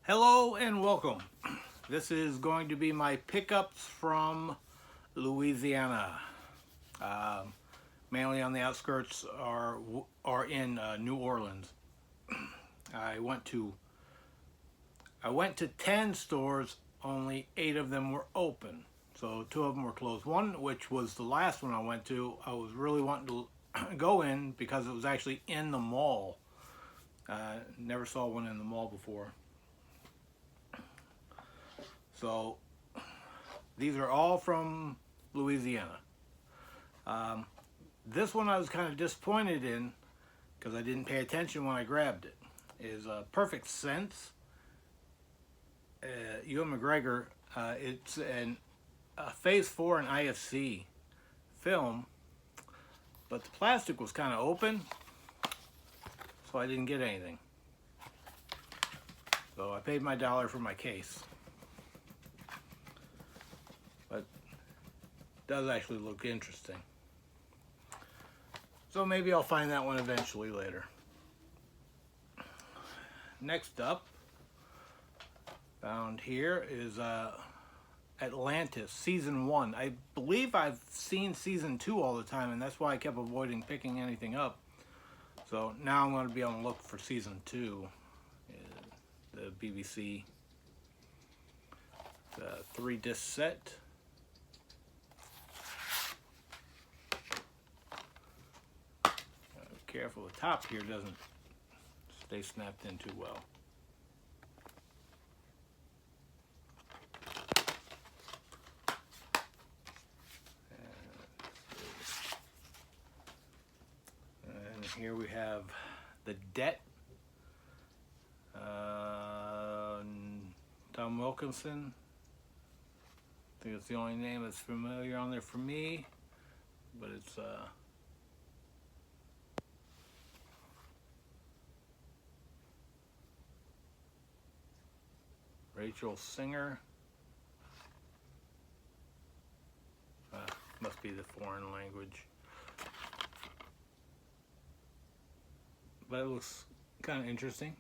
Hello and welcome. This is going to be my pickups from Louisiana. Mainly on the outskirts are in New Orleans. I went to 10 stores, only 8 of them were open. So 2 of them were closed. One, which was the last one I went to, I was really wanting to go in because it was actually in the mall. Never saw one in the mall before. So these are all from Louisiana. This one I was kind of disappointed in because I didn't pay attention when I grabbed it. Is Perfect Sense. Ewan McGregor. It's a Phase 4 and IFC film, but the plastic was kind of open, so I didn't get anything. So I paid my $1 for my case. But it does actually look interesting. So maybe I'll find that one eventually later. Next up, found here is Atlantis Season 1. I believe I've seen Season 2 all the time, and that's why I kept avoiding picking anything up. So now I'm going to be on the look for Season 2. The BBC 3-disc set. Careful, the top here doesn't stay snapped in too well. And here we have The Debt. Tom Wilkinson. I think it's the only name that's familiar on there for me, but it's Rachel Singer. Must be the foreign language. But it looks kind of interesting.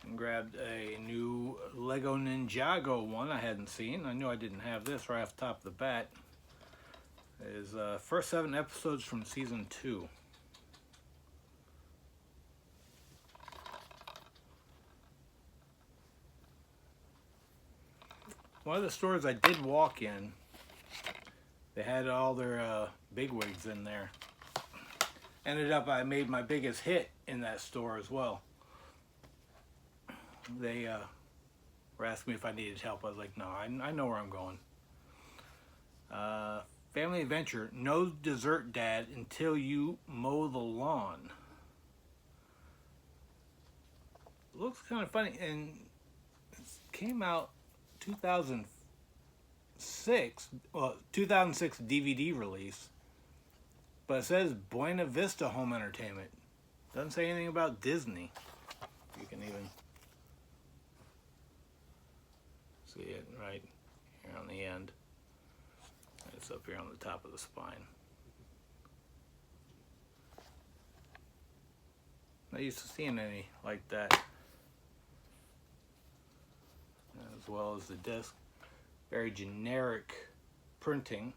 And grabbed a new Lego Ninjago one I hadn't seen. I knew I didn't have this right off the top of the bat. Is first 7 episodes from Season 2. One of the stores I did walk in, they had all their bigwigs in there. Ended up, I made my biggest hit in that store as well. They were asking me if I needed help. I was like, no, I know where I'm going. Family Adventure, No Dessert Dad Until You Mow the Lawn. Looks kind of funny, and it came out 2006 DVD release, but it says Buena Vista Home Entertainment. Doesn't say anything about Disney. You can even see it right here on the end. It's up here on the top of the spine. Not used to seeing any like that. As well as the disc. Very generic printing.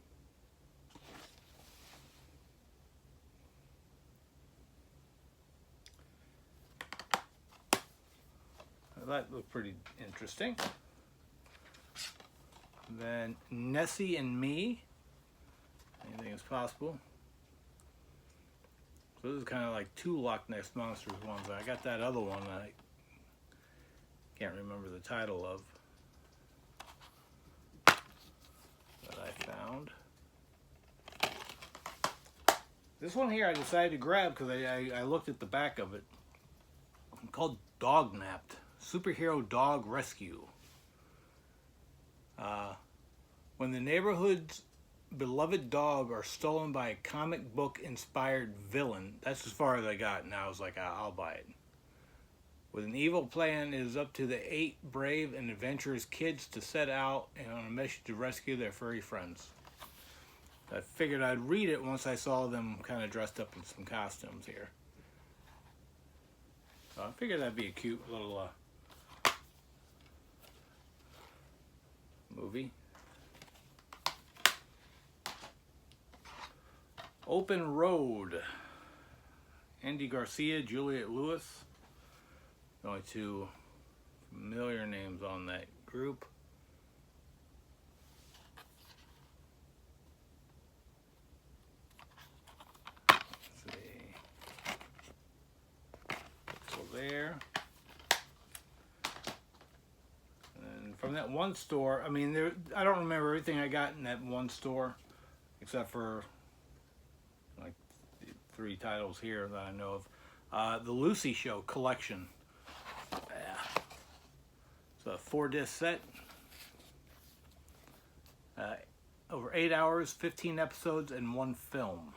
That looked pretty interesting. Then Nessie and Me. Anything is possible. So this is kind of like 2 Loch Ness Monsters ones. I got that other one I can't remember the title of that I found. This one here I decided to grab because I looked at the back of it. It's called Dog Napped. Superhero Dog Rescue. When the neighborhood's beloved dog are stolen by a comic book inspired villain. That's as far as I got, and I was like, I'll buy it. With an evil plan, it is up to the 8 brave and adventurous kids to set out and on a mission to rescue their furry friends. I figured I'd read it once I saw them kind of dressed up in some costumes here. So I figured that'd be a cute little movie. Open Road. Andy Garcia, Juliette Lewis. The only two familiar names on that group. Let's see. So there. And from that one store, I mean, I don't remember everything I got in that one store, except for like the 3 titles here that I know of. The Lucy Show collection. Yeah. It's a 4-disc set. Over 8 hours, 15 episodes, and 1 film.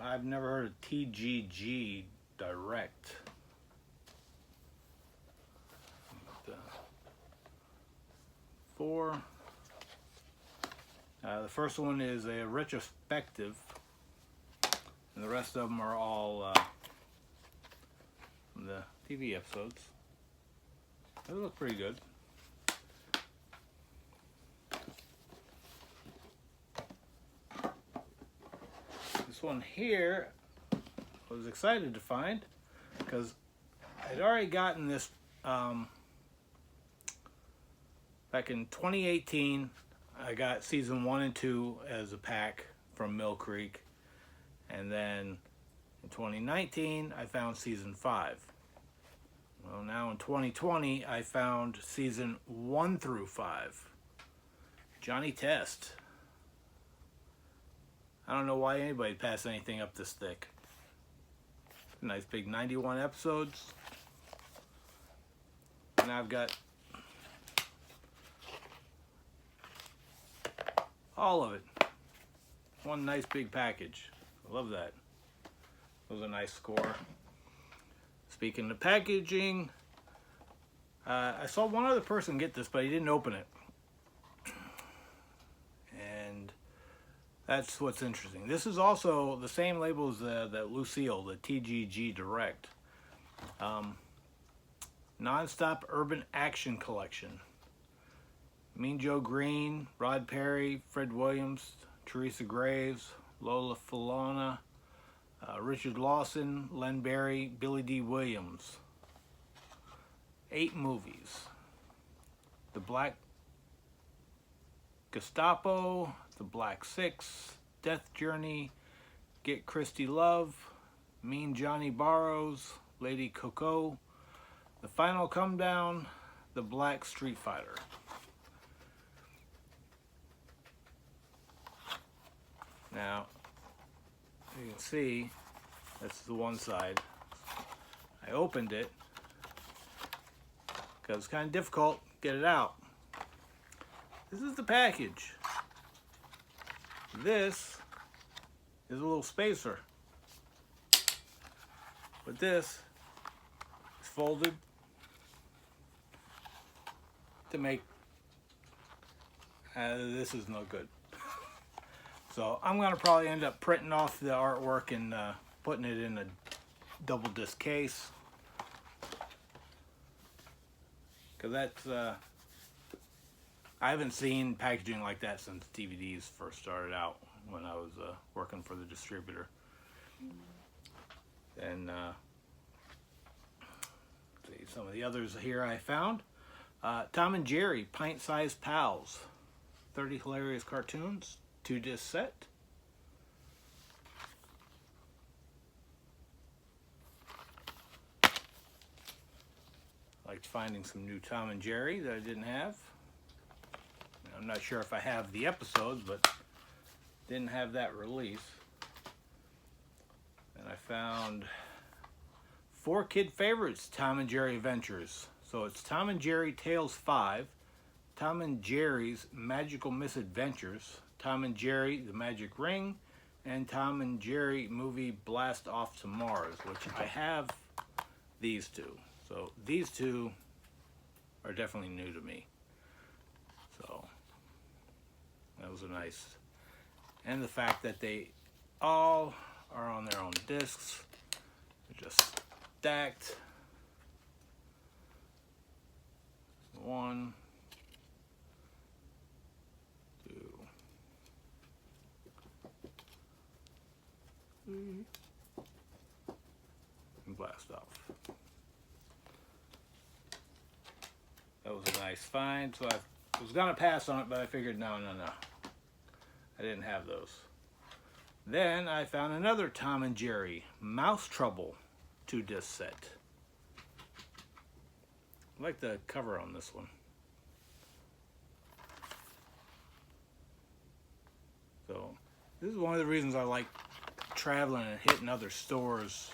I've never heard of TGG Direct. Four. The first one is a retrospective, and the rest of them are all from the TV episodes. They look pretty good. This one here, I was excited to find because I'd already gotten this back in 2018. I got season 1 and 2 as a pack from Mill Creek, and then in 2019 I found season 5. Well, now in 2020 I found season 1 through 5. Johnny Test. I don't know why anybody'd pass anything up this thick. Nice big 91 episodes. And I've got all of it. One nice big package. I love that. It was a nice score. Speaking of packaging, I saw one other person get this, but he didn't open it. And that's what's interesting. This is also the same label as that Lucille, the TGG Direct. Non-stop Urban Action Collection. Mean Joe Green, Rod Perry, Fred Williams, Teresa Graves, Lola Falana, Richard Lawson, Len Barry, Billy D. Williams. 8 movies. The Black Gestapo, The Black Six, Death Journey, Get Christy Love, Mean Johnny Barrows, Lady Coco, The Final Come Down, The Black Street Fighter. Now, you can see, that's the one side. I opened it because it's kind of difficult to get it out. This is the package. This is a little spacer. But this is folded to make, this is no good. So I'm going to probably end up printing off the artwork and putting it in a double disc case. Because that's, I haven't seen packaging like that since DVDs first started out when I was working for the distributor. And see some of the others here I found. Tom and Jerry, Pint-Sized Pals. 30 Hilarious Cartoons. 2-disc set. Liked finding some new Tom and Jerry that I didn't have. I'm not sure if I have the episodes, but didn't have that release. And I found 4 kid favorites, Tom and Jerry Adventures. So it's Tom and Jerry Tales 5, Tom and Jerry's Magical Misadventures, Tom and Jerry The Magic Ring, and Tom and Jerry Movie Blast Off to Mars, which I have these two. So these two are definitely new to me. So That was a nice. And the fact that they all are on their own discs. They're just stacked. 1, 2, 3, and blast off. That was a nice find, so I was gonna pass on it, but I figured no. I didn't have those. Then I found another Tom and Jerry Mouse Trouble 2-disc set. I like the cover on this one. So this is one of the reasons I like traveling and hitting other stores.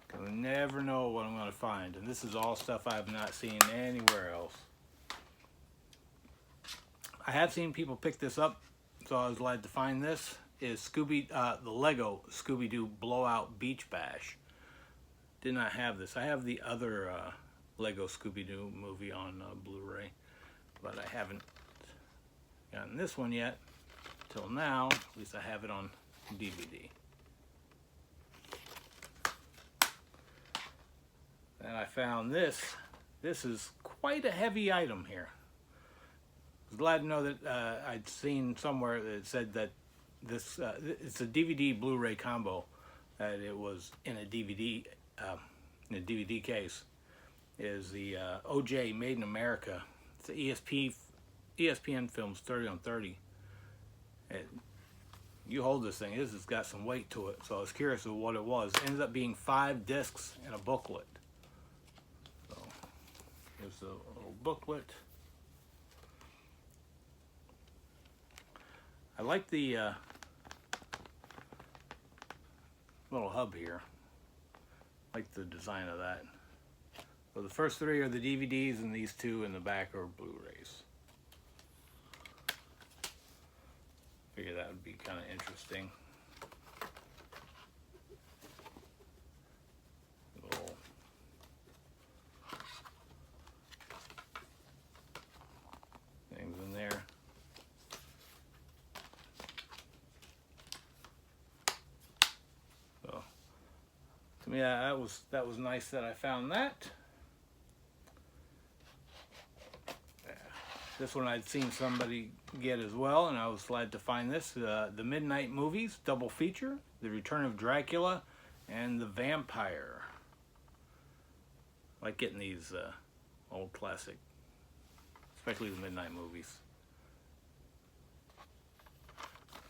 Because I never know what I'm going to find. And this is all stuff I have not seen anywhere else. I have seen people pick this up, so I was glad to find this. Is the Lego Scooby-Doo Blowout Beach Bash. Did not have this. I have the other Lego Scooby-Doo movie on Blu-ray, but I haven't gotten this one yet. Till now, at least I have it on DVD. And I found this. This is quite a heavy item here. I was glad to know that I'd seen somewhere that it said that this it's a DVD Blu-ray combo, that it was in a DVD case. Is the OJ Made in America. It's the ESPN Films 30 on 30. You hold this thing. This has got some weight to it, so I was curious of what it was. It ended up being 5 discs in a booklet. So here's the little booklet. I like the little hub here. I like the design of that. So the first 3 are the DVDs, and these 2 in the back are Blu-rays. Figure that would be kind of interesting. Little things in there. So, to me, that was nice that I found that. This one I'd seen somebody get as well, and I was glad to find this. The Midnight Movies double feature, The Return of Dracula and The Vampire. I like getting these old classic, especially the Midnight Movies.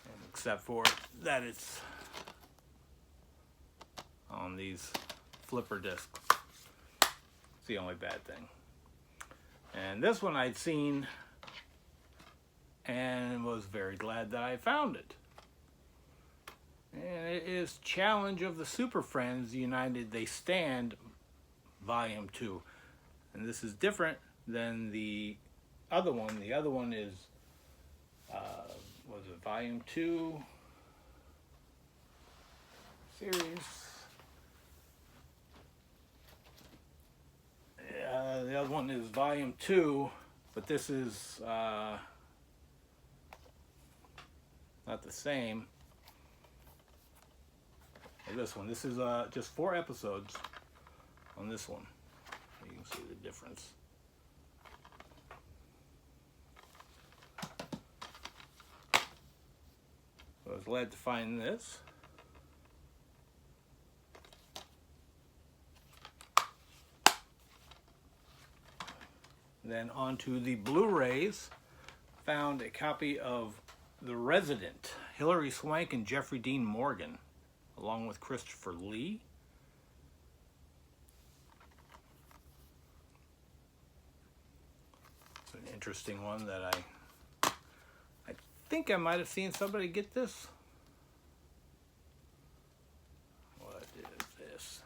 And except for that it's on these flipper discs. It's the only bad thing. And this one I'd seen and was very glad that I found it. And it is Challenge of the Super Friends United They Stand Volume 2. And this is different than the other one. The other one is, was it Volume 2 series? The other one is Volume 2, but this is not the same as this one. This is just 4 episodes on this one. You can see the difference. So I was glad to find this. Then onto the Blu-rays. Found a copy of The Resident, Hilary Swank and Jeffrey Dean Morgan, along with Christopher Lee. It's an interesting one that I think I might have seen somebody get this. What is this?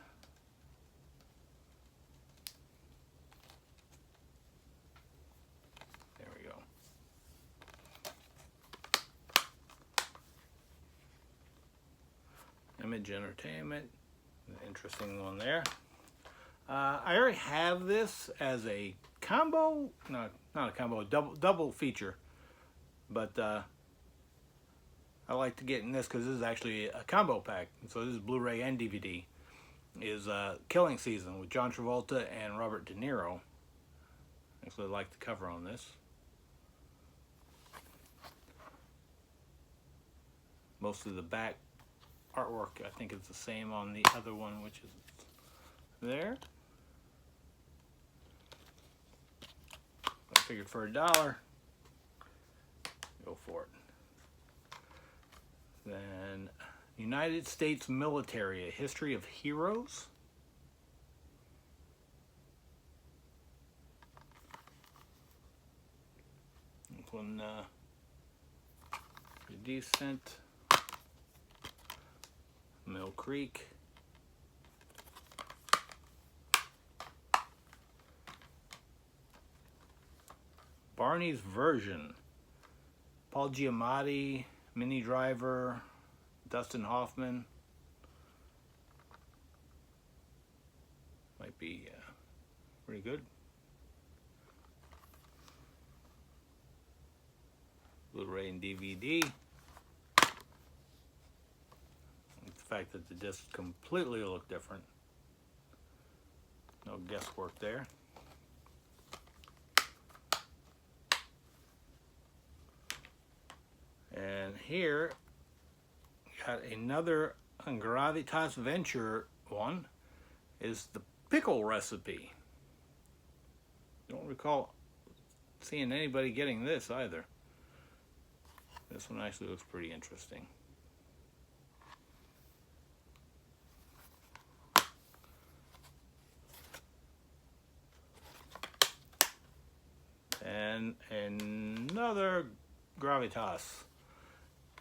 There we go. Image Entertainment, an interesting one there. I already have this as a combo, no, not a combo, a double feature. But I like to get in this because this is actually a combo pack. So this is Blu-ray and DVD. Is Killing Season with John Travolta and Robert De Niro. Actually, I like the cover on this. Most of the back artwork, I think, is the same on the other one, which is there. I figured for $1, go for it. Then United States Military, A History of Heroes. This one, Decent. Mill Creek. Barney's Version. Paul Giamatti, Minnie Driver, Dustin Hoffman. Might be pretty good. Blu-ray and DVD. The fact that the discs completely look different. No guesswork there. And here, got another Gravitas Venture one, is the pickle recipe. Don't recall seeing anybody getting this either. This one actually looks pretty interesting. And another Gravitas.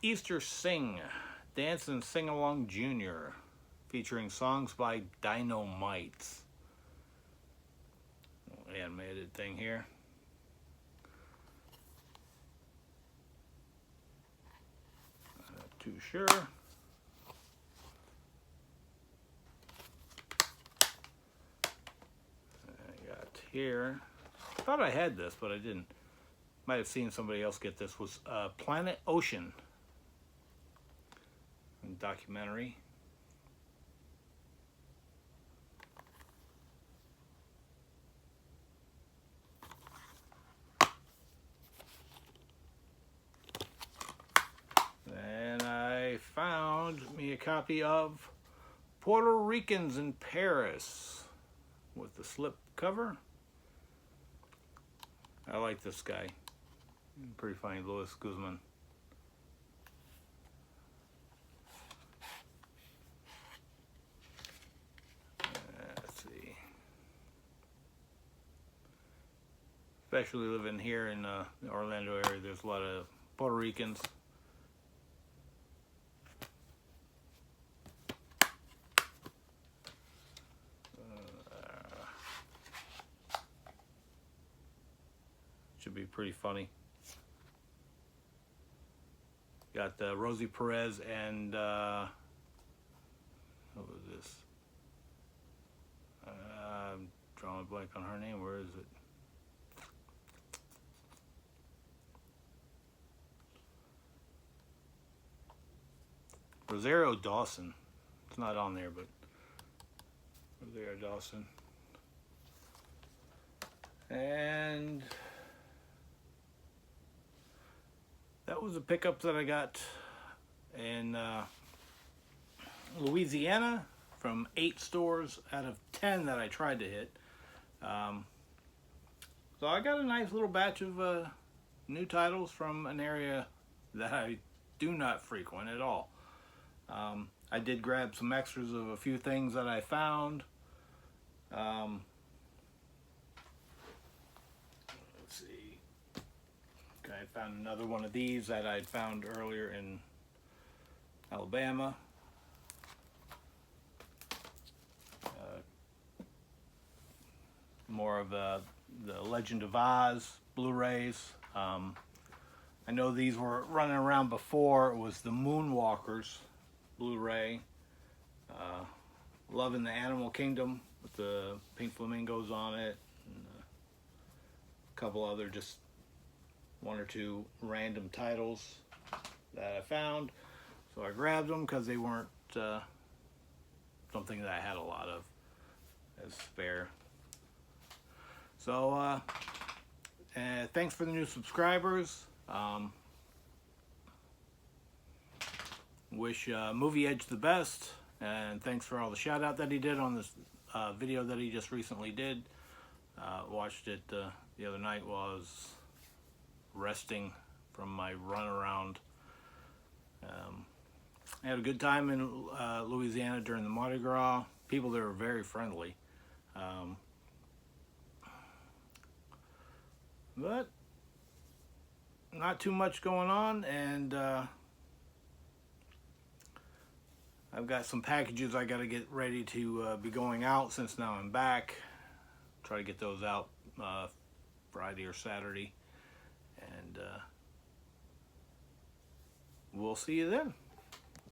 Easter Sing, Dance and Sing Along Junior, featuring songs by Dynamites. Animated thing here. Not too sure. I got here. I thought I had this, but I didn't. Might have seen somebody else get this. Was Planet Ocean. Documentary. Then I found me a copy of Puerto Ricans in Paris with the slip cover. I like this guy. Pretty funny, Luis Guzman. Let's see. Especially living here in the Orlando area, there's a lot of Puerto Ricans. Should be pretty funny. Got Rosie Perez and what was this? I'm drawing a blank on her name. Where is it? Rosario Dawson. It's not on there, but Rosario Dawson. And that was a pickup that I got in Louisiana from 8 stores out of 10 that I tried to hit. So I got a nice little batch of new titles from an area that I do not frequent at all. I did grab some extras of a few things that I found. Let's see. Okay, I found another one of these that I'd found earlier in Alabama. More of the Legend of Oz Blu-rays. I know these were running around before. It was the Moonwalkers Blu-ray. Loving the Animal Kingdom with the pink flamingos on it. And a couple other just one or two random titles that I found. So I grabbed them because they weren't something that I had a lot of as spare. So thanks for the new subscribers. Wish Movie Edge the best, and thanks for all the shout out that he did on this video that he just recently did. Watched it the other night while I was resting from my run around. I had a good time in Louisiana during the Mardi Gras. People there were very friendly. But not too much going on, and I've got some packages I got to get ready to be going out since now I'm back. Try to get those out Friday or Saturday, and we'll see you then.